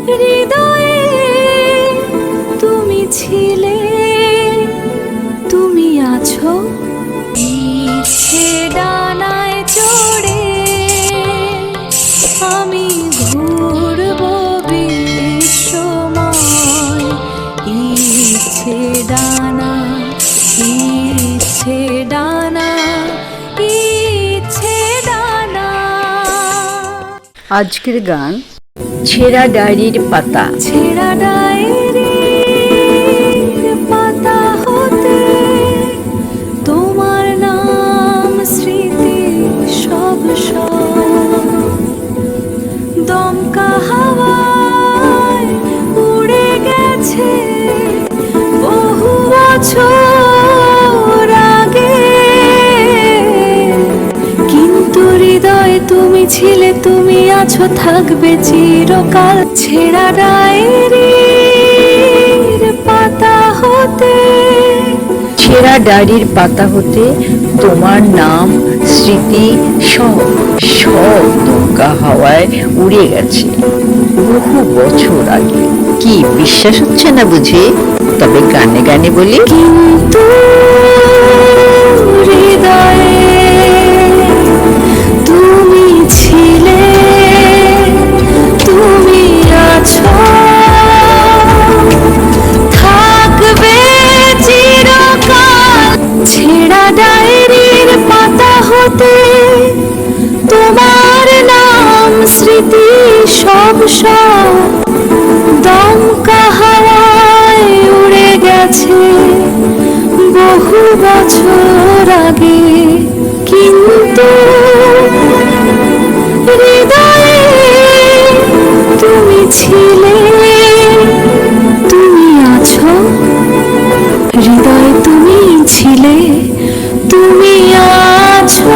হৃদয়ে তুমি ছিলে, তুমি আছো। ইচ্ছে ডানায় চড়ে আমি ঘুরব বিশ্বময়। ইচ্ছে ডানা, ইচ্ছে ডানা, ইচ্ছে ডানা। আজকের গান ছেঁড়া ডায়েরির পাতা। ছেঁড়া ডায়েরির পাতা হতে তোমার নাম স্মৃতি সব সব। দমকা হাওয়ায় উড়ে গেছে বহু বছর আগে, কিন্তু হৃদয়ে তুমি ছিলে, তুমি আছো, থাকবে চিরকাল। ছেঁড়া ডায়েরির পাতা হতে, ছেঁড়া ডায়েরির পাতা হতে তোমার নাম স্মৃতি সব সব দমকা হাওয়ায় উড়ে গেছে বহু বছর আগে। কি বিশ্বাস হচ্ছে না বুঝি? তবে গানে গানে বলি, কিন্তু হৃদয়ে তুমি ছিলে, তুমি আছো, থাকবে চিরকাল। ছেঁড়া ডায়েরির পাতা হতে তোমার নাম স্মৃতি সব সব। দমকা হাওয়ায় উড়ে গেছে বহু বছর আগে, কিন্তু হৃদয়ে তুমি ছিলে, তুমি আছো। হৃদয়ে তুমি ছিলে, তুমি আছো,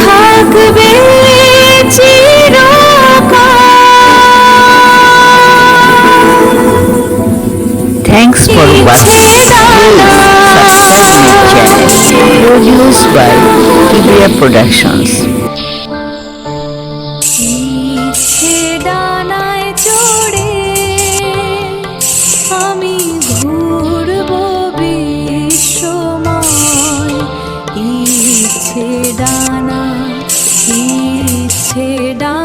থাকবে Thanks for watching. Subscribe my channel. Produced by Kibria Productions. ইচ্ছে ডানায় চড়ে আমি ঘুরব বিশ্বময়। ইচ্ছে ডানা, ইচ্ছে ডানা।